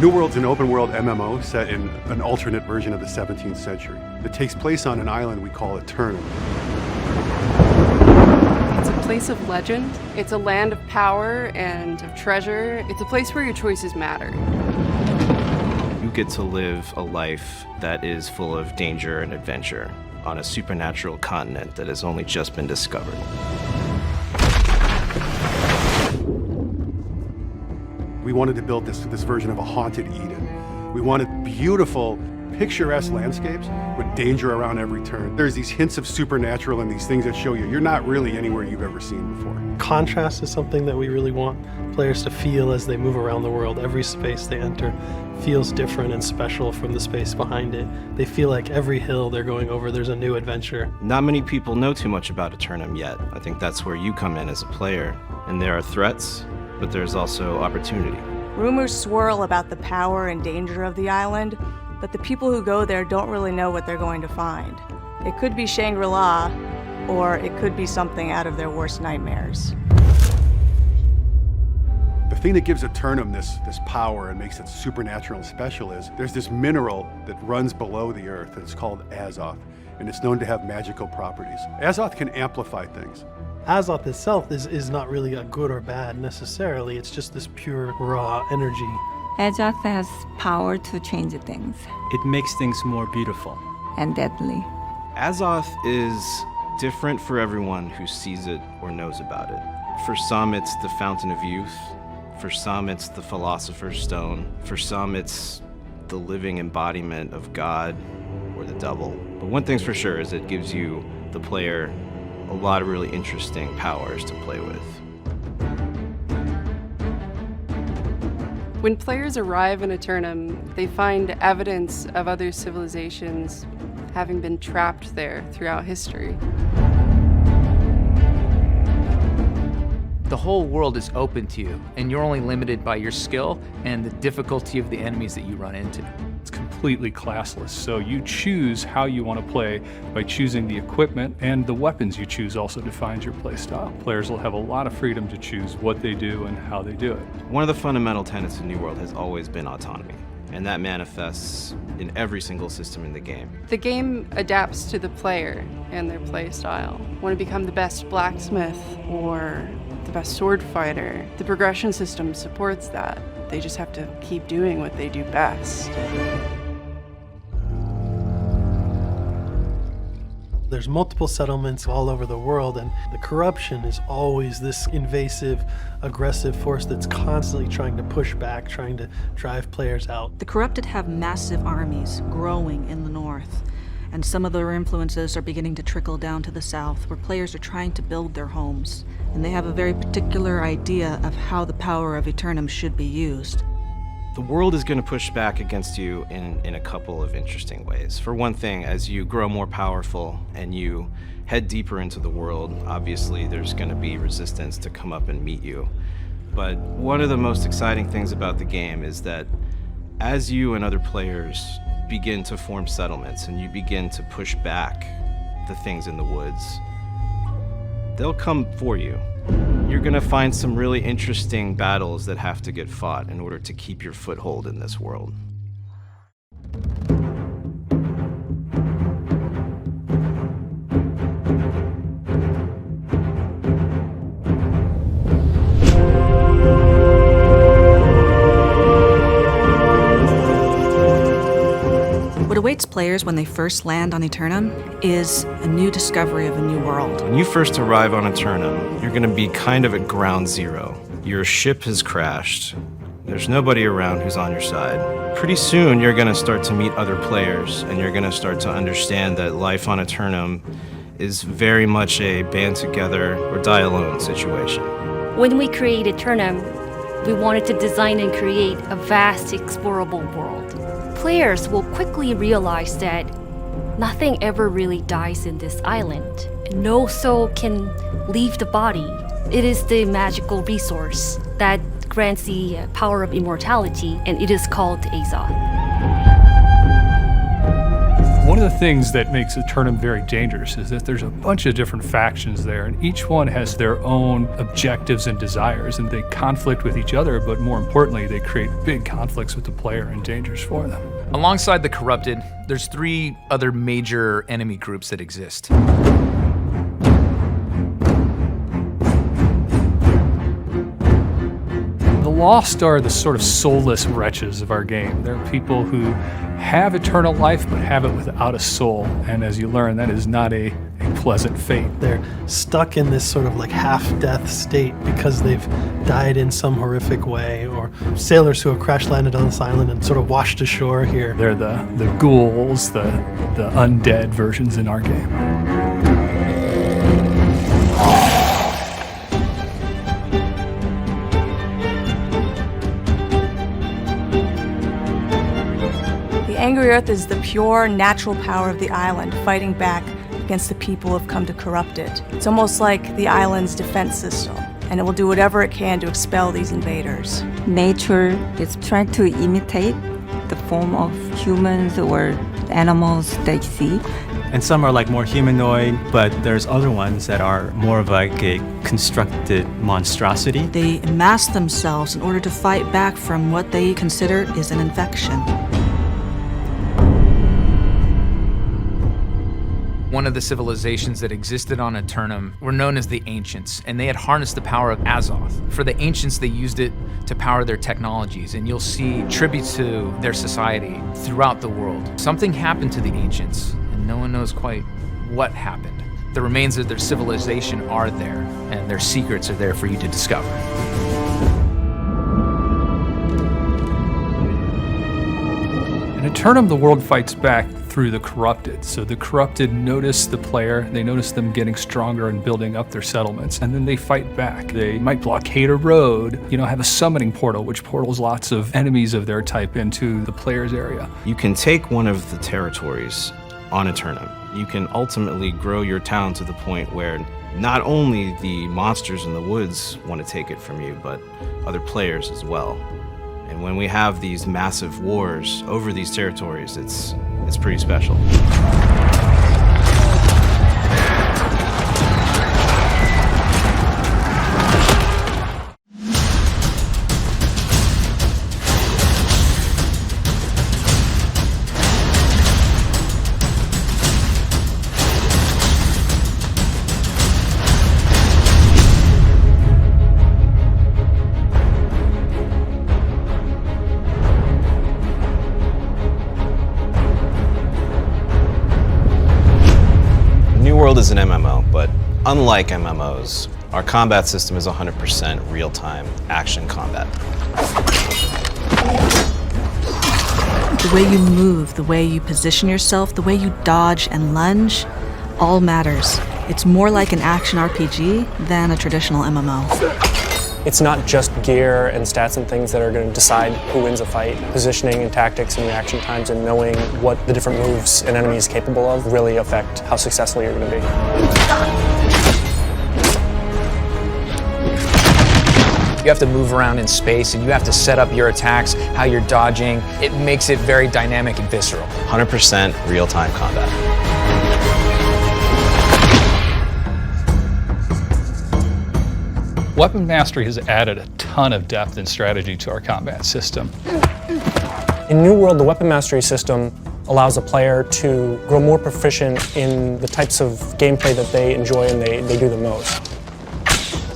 New World's an open-world MMO set in an alternate version of the 17th century. It takes place on an island we call Aeternum. It's a place of legend. It's a land of power and of treasure. It's a place where your choices matter. You get to live a life that is full of danger and adventure on a supernatural continent that has only just been discovered. We wanted to build this version of a haunted Eden. We wanted beautiful, picturesque landscapes with danger around every turn. There's these hints of supernatural and these things that show you're not really anywhere you've ever seen before. Contrast is something that we really want players to feel as they move around the world. Every space they enter feels different and special from the space behind it. They feel like every hill they're going over, there's a new adventure. Not many people know too much about Aeternum yet. I think that's where you come in as a player. And there are threats, but there's also opportunity. Rumors swirl about the power and danger of the island, but the people who go there don't really know what they're going to find. It could be Shangri-La, or it could be something out of their worst nightmares. The thing that gives Aeternum this power and makes it supernatural and special is there's this mineral that runs below the earth, and it's called Azoth, and it's known to have magical properties. Azoth can amplify things. Azoth itself is not really a good or bad necessarily, it's just this pure, raw energy. Azoth has power to change things. It makes things more beautiful. And deadly. Azoth is different for everyone who sees it or knows about it. For some, it's the Fountain of Youth. For some, it's the Philosopher's Stone. For some, it's the living embodiment of God or the devil. But one thing's for sure is it gives you, the player, a lot of really interesting powers to play with. When players arrive in Aeternum, they find evidence of other civilizations having been trapped there throughout history. The whole world is open to you, and you're only limited by your skill and the difficulty of the enemies that you run into. It's completely classless, so you choose how you want to play by choosing the equipment, and the weapons you choose also defines your play style. Players will have a lot of freedom to choose what they do and how they do it. One of the fundamental tenets of New World has always been autonomy, and that manifests in every single system in the game. The game adapts to the player and their play style. Want to become the best blacksmith or the best sword fighter? The progression system supports that. They just have to keep doing what they do best. There's multiple settlements all over the world, and the corruption is always this invasive, aggressive force that's constantly trying to push back, trying to drive players out. The corrupted have massive armies growing in the north, and some of their influences are beginning to trickle down to the south, where players are trying to build their homes. And they have a very particular idea of how the power of Aeternum should be used. The world is going to push back against you in a couple of interesting ways. For one thing, as you grow more powerful and you head deeper into the world, obviously there's going to be resistance to come up and meet you. But one of the most exciting things about the game is that as you and other players begin to form settlements and you begin to push back the things in the woods, they'll come for you. You're gonna find some really interesting battles that have to get fought in order to keep your foothold in this world. What awaits players when they first land on Aeternum is a new discovery of a new world. When you first arrive on Aeternum, you're gonna be kind of at ground zero. Your ship has crashed. There's nobody around who's on your side. Pretty soon, you're gonna start to meet other players, and you're gonna start to understand that life on Aeternum is very much a band together or die alone situation. When we created Aeternum, we wanted to design and create a vast, explorable world. Players will quickly realize that nothing ever really dies in this island. No soul can leave the body. It is the magical resource that grants the power of immortality, and it is called Azoth. One of the things that makes Eternum very dangerous is that there's a bunch of different factions there, and each one has their own objectives and desires, and they conflict with each other, but more importantly, they create big conflicts with the player and dangers for them. Alongside the Corrupted, there's 3 other major enemy groups that exist. The Lost are the sort of soulless wretches of our game. They're people who have eternal life but have it without a soul, and as you learn, that is not a pleasant fate. They're stuck in this sort of like half-death state because they've died in some horrific way, or sailors who have crash-landed on this island and sort of washed ashore here. They're the ghouls, the undead versions in our game. The Angry Earth is the pure, natural power of the island fighting back against the people who have come to corrupt it. It's almost like the island's defense system, and it will do whatever it can to expel these invaders. Nature is trying to imitate the form of humans or animals they see. And some are like more humanoid, but there's other ones that are more of like a constructed monstrosity. They mask themselves in order to fight back from what they consider is an infection. One of the civilizations that existed on Eternum were known as the Ancients, and they had harnessed the power of Azoth. For the Ancients, they used it to power their technologies, and you'll see tributes to their society throughout the world. Something happened to the Ancients, and no one knows quite what happened. The remains of their civilization are there, and their secrets are there for you to discover. In Eternum, the world fights back through the Corrupted. So the Corrupted notice the player, they notice them getting stronger and building up their settlements, and then they fight back. They might blockade a road, have a summoning portal, which portals lots of enemies of their type into the player's area. You can take one of the territories on Eternum. You can ultimately grow your town to the point where not only the monsters in the woods want to take it from you, but other players as well. And when we have these massive wars over these territories, it's pretty special. World is an MMO, but unlike MMOs, our combat system is 100% real-time action combat. The way you move, the way you position yourself, the way you dodge and lunge, all matters. It's more like an action RPG than a traditional MMO. It's not just gear and stats and things that are going to decide who wins a fight. Positioning and tactics and reaction times and knowing what the different moves an enemy is capable of really affect how successful you're going to be. You have to move around in space and you have to set up your attacks, how you're dodging. It makes it very dynamic and visceral. 100% real-time combat. Weapon Mastery has added a ton of depth and strategy to our combat system. In New World, the Weapon Mastery system allows a player to grow more proficient in the types of gameplay that they enjoy and they do the most.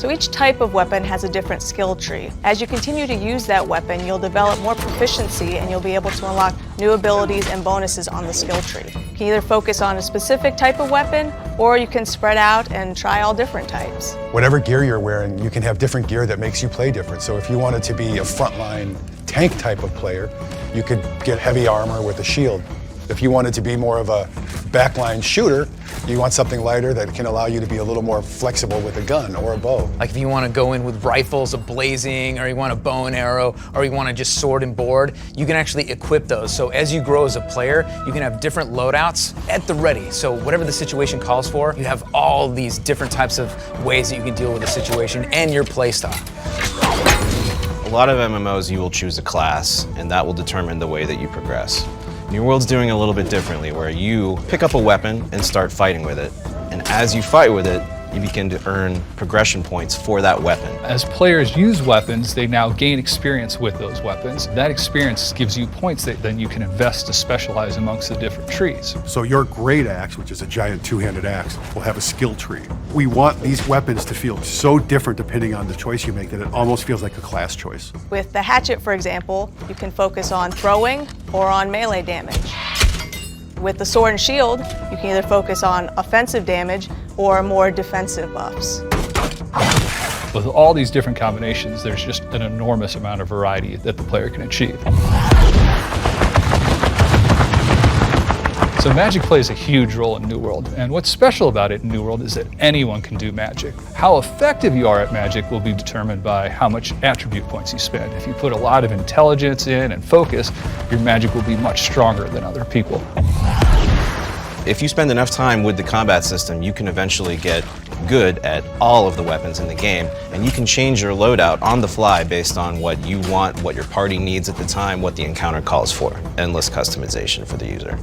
So each type of weapon has a different skill tree. As you continue to use that weapon, you'll develop more proficiency and you'll be able to unlock new abilities and bonuses on the skill tree. You can either focus on a specific type of weapon, or you can spread out and try all different types. Whatever gear you're wearing, you can have different gear that makes you play different. So if you wanted to be a frontline tank type of player, you could get heavy armor with a shield. If you wanted to be more of a backline shooter, you want something lighter that can allow you to be a little more flexible with a gun or a bow. Like if you want to go in with rifles, a blazing, or you want a bow and arrow, or you want to just sword and board, you can actually equip those. So as you grow as a player, you can have different loadouts at the ready. So whatever the situation calls for, you have all these different types of ways that you can deal with the situation and your playstyle. A lot of MMOs, you will choose a class, and that will determine the way that you progress. New World's doing it a little bit differently, where you pick up a weapon and start fighting with it. And as you fight with it, you begin to earn progression points for that weapon. As players use weapons, they now gain experience with those weapons. That experience gives you points that then you can invest to specialize amongst the different trees. So your great axe, which is a giant two-handed axe, will have a skill tree. We want these weapons to feel so different depending on the choice you make that it almost feels like a class choice. With the hatchet, for example, you can focus on throwing or on melee damage. With the sword and shield, you can either focus on offensive damage or more defensive buffs. With all these different combinations, there's just an enormous amount of variety that the player can achieve. So Magic plays a huge role in New World, and what's special about it in New World is that anyone can do Magic. How effective you are at Magic will be determined by how much attribute points you spend. If you put a lot of intelligence in and focus, your Magic will be much stronger than other people. If you spend enough time with the combat system, you can eventually get good at all of the weapons in the game, and you can change your loadout on the fly based on what you want, what your party needs at the time, what the encounter calls for. Endless customization for the user.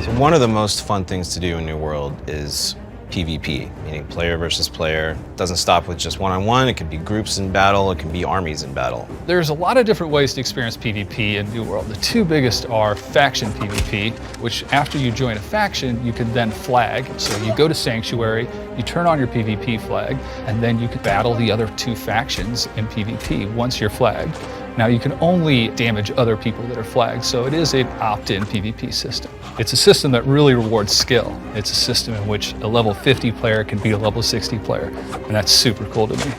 So one of the most fun things to do in New World is PvP, meaning player versus player. It doesn't stop with just one-on-one, it can be groups in battle, it can be armies in battle. There's a lot of different ways to experience PvP in New World. The two biggest are faction PvP, which after you join a faction, you can then flag. So you go to Sanctuary, you turn on your PvP flag, and then you can battle the other two factions in PvP once you're flagged. Now you can only damage other people that are flagged, so it is an opt-in PvP system. It's a system that really rewards skill. It's a system in which a level 50 player can beat a level 60 player, and that's super cool to me.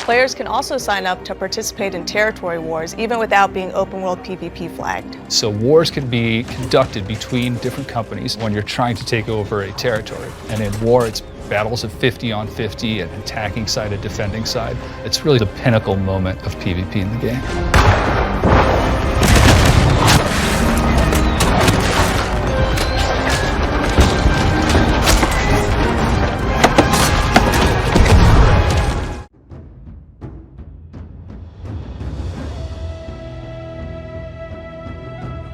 Players can also sign up to participate in territory wars, even without being open world PvP flagged. So wars can be conducted between different companies when you're trying to take over a territory. And in war, it's battles of 50 on 50, an attacking side, a defending side. It's really the pinnacle moment of PvP in the game.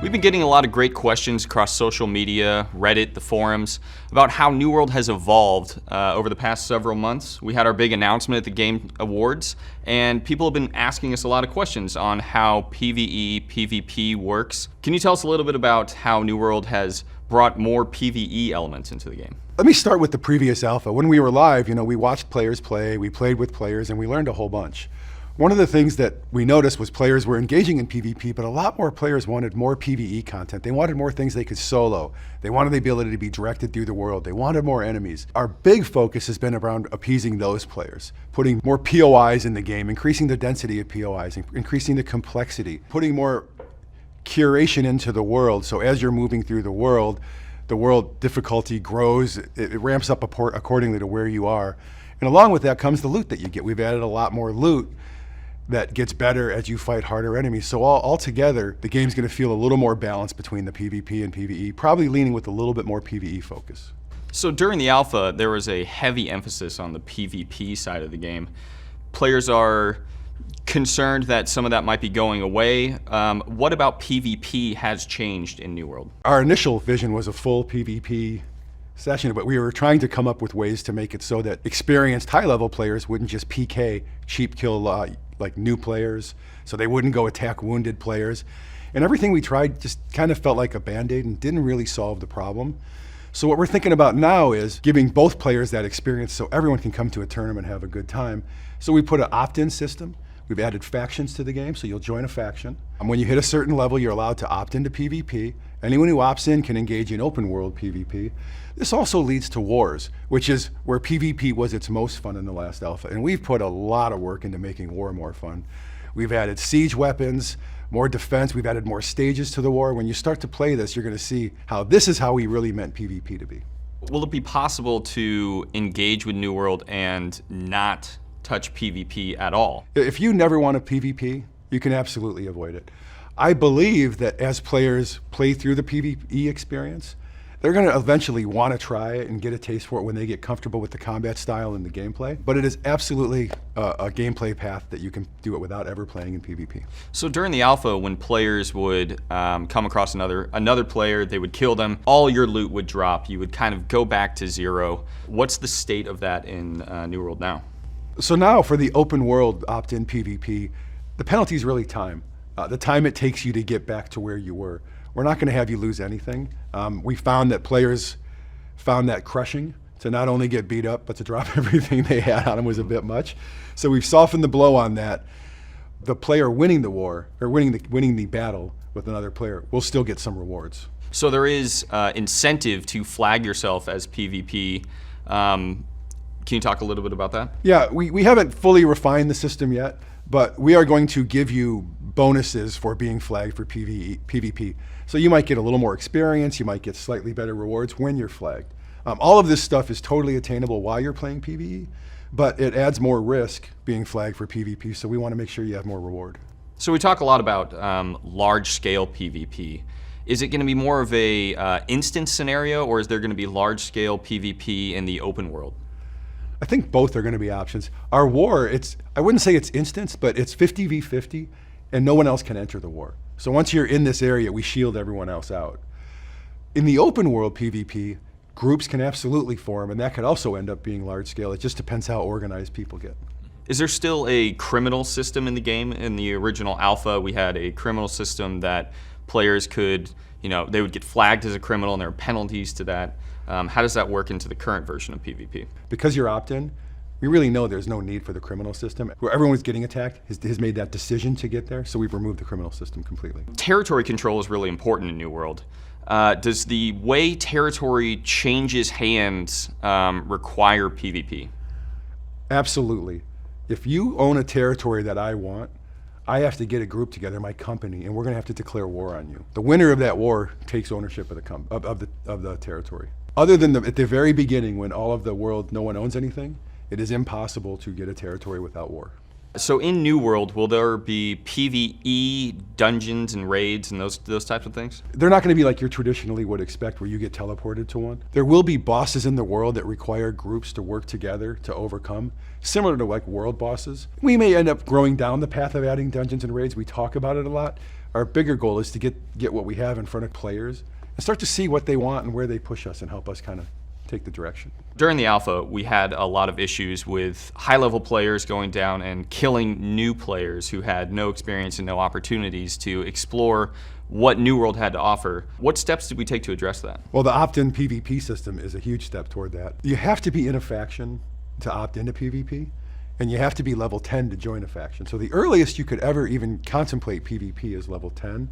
We've been getting a lot of great questions across social media, Reddit, the forums, about how New World has evolved over the past several months. We had our big announcement at the Game Awards, and people have been asking us a lot of questions on how PvE, PvP works. Can you tell us a little bit about how New World has brought more PvE elements into the game? Let me start with the previous alpha. When we were live, we watched players play, we played with players, and we learned a whole bunch. One of the things that we noticed was players were engaging in PvP, but a lot more players wanted more PvE content. They wanted more things they could solo. They wanted the ability to be directed through the world. They wanted more enemies. Our big focus has been around appeasing those players, putting more POIs in the game, increasing the density of POIs, increasing the complexity, putting more curation into the world. So as you're moving through the world difficulty grows, it ramps up accordingly to where you are. And along with that comes the loot that you get. We've added a lot more loot that gets better as you fight harder enemies. So all together, the game's gonna feel a little more balanced between the PvP and PvE, probably leaning with a little bit more PvE focus. So during the alpha, there was a heavy emphasis on the PvP side of the game. Players are concerned that some of that might be going away. What about PvP has changed in New World? Our initial vision was a full PvP session, but we were trying to come up with ways to make it so that experienced high-level players wouldn't just PK, cheap kill like new players, so they wouldn't go attack wounded players. And everything we tried just kind of felt like a Band-Aid and didn't really solve the problem. So what we're thinking about now is giving both players that experience so everyone can come to a tournament and have a good time. So we put an opt-in system. We've added factions to the game, so you'll join a faction. And when you hit a certain level, you're allowed to opt into PvP. Anyone who opts in can engage in open world PvP. This also leads to wars, which is where PvP was its most fun in the last alpha. And we've put a lot of work into making war more fun. We've added siege weapons, more defense, we've added more stages to the war. When you start to play this, you're gonna see how this is how we really meant PvP to be. Will it be possible to engage with New World and not touch PvP at all? If you never want a PvP, you can absolutely avoid it. I believe that as players play through the PvE experience, They're going to eventually want to try it and get a taste for it when they get comfortable with the combat style and the gameplay. But it is absolutely a gameplay path that you can do it without ever playing in PvP. So during the alpha, when players would come across another player, they would kill them, all your loot would drop. You would kind of go back to zero. What's the state of that in New World now? So now for the open world opt-in PvP, the penalty is really time. The time it takes you to get back to where you were. We're not going to have you lose anything. We found that players found that crushing to not only get beat up, but to drop everything they had on them was a bit much. So we've softened the blow on that. The player winning the war, or winning the battle with another player, will still get some rewards. So there is incentive to flag yourself as PvP. Can you talk a little bit about that? Yeah, we haven't fully refined the system yet, but we are going to give you bonuses for being flagged for PvP. So you might get a little more experience, you might get slightly better rewards when you're flagged. All of this stuff is totally attainable while you're playing PvE, but it adds more risk being flagged for PvP, so we want to make sure you have more reward. So we talk a lot about large-scale PvP. Is it going to be more of a instance scenario, or is there going to be large-scale PvP in the open world? I think both are going to be options. Our war, I wouldn't say it's instance, but it's 50v50, and no one else can enter the war. So once you're in this area, we shield everyone else out. In the open world PvP, groups can absolutely form, and that could also end up being large scale. It just depends how organized people get. Is there still a criminal system in the game? In the original alpha, we had a criminal system that players could, they would get flagged as a criminal, and there are penalties to that. How does that work into the current version of PvP? Because you're opt-in, we really know there's no need for the criminal system. Where everyone was getting attacked has made that decision to get there, so we've removed the criminal system completely. Territory control is really important in New World. Does the way territory changes hands require PvP? Absolutely. If you own a territory that I want, I have to get a group together, my company, and we're going to have to declare war on you. The winner of that war takes ownership of the territory. Other than at the very beginning, when all of the world, no one owns anything, it is impossible to get a territory without war. So in New World, will there be PvE dungeons and raids and those types of things? They're not going to be like you traditionally would expect, where you get teleported to one. There will be bosses in the world that require groups to work together to overcome, similar to like world bosses. We may end up growing down the path of adding dungeons and raids. We talk about it a lot. Our bigger goal is to get what we have in front of players and start to see what they want and where they push us and help us kind of take the direction. During the alpha, we had a lot of issues with high-level players going down and killing new players who had no experience and no opportunities to explore what New World had to offer. What steps did we take to address that? Well, the opt-in PvP system is a huge step toward that. You have to be in a faction to opt into PvP, and you have to be level 10 to join a faction. So the earliest you could ever even contemplate PvP is level 10.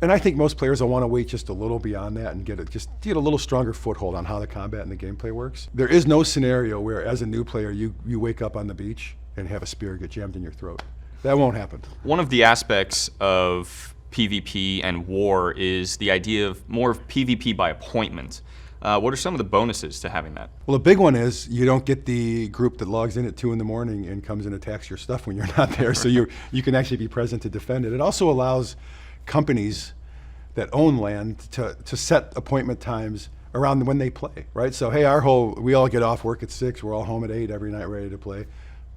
And I think most players will want to wait just a little beyond that and get a little stronger foothold on how the combat and the gameplay works. There is no scenario where, as a new player, you wake up on the beach and have a spear get jammed in your throat. That won't happen. One of the aspects of PvP and war is the idea of more of PvP by appointment. What are some of the bonuses to having that? Well, a big one is you don't get the group that logs in at 2 in the morning and comes and attacks your stuff when you're not there, so you can actually be present to defend it. It also allows companies that own land to set appointment times around when they play, right? So, hey, we all get off work at 6, we're all home at 8 every night ready to play.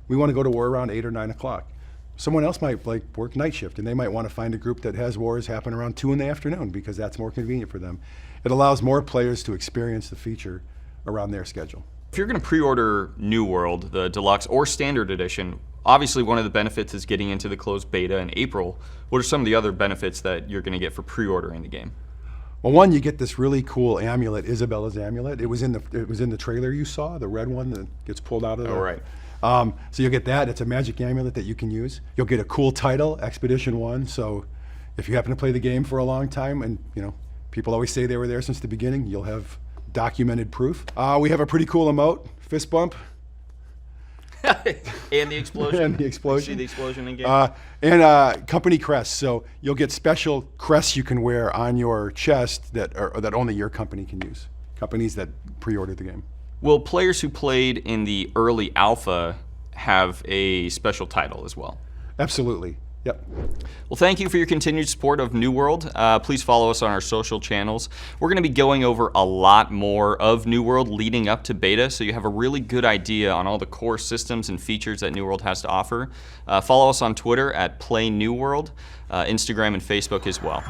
We want to go to war around 8 or 9 o'clock. Someone else might work night shift, and they might want to find a group that has wars happen around 2 in the afternoon because that's more convenient for them. It allows more players to experience the feature around their schedule. If you're going to pre-order New World, the Deluxe or Standard Edition, obviously one of the benefits is getting into the closed beta in April. What are some of the other benefits that you're going to get for pre-ordering the game? Well, one, you get this really cool amulet, Isabella's amulet. It was in the trailer you saw, the red one that gets pulled out of the... Oh, right. So you'll get that. It's a magic amulet that you can use. You'll get a cool title, Expedition 1. So if you happen to play the game for a long time, and people always say they were there since the beginning, you'll have documented proof. We have a pretty cool emote, fist bump. And the explosion. And the explosion. See the explosion in game. And company crests. So you'll get special crests you can wear on your chest that only your company can use. Companies that pre-ordered the game. Will players who played in the early alpha have a special title as well? Absolutely. Yep. Well, thank you for your continued support of New World. Please follow us on our social channels. We're going to be going over a lot more of New World leading up to beta, so you have a really good idea on all the core systems and features that New World has to offer. Follow us on Twitter at PlayNewWorld, Instagram and Facebook as well.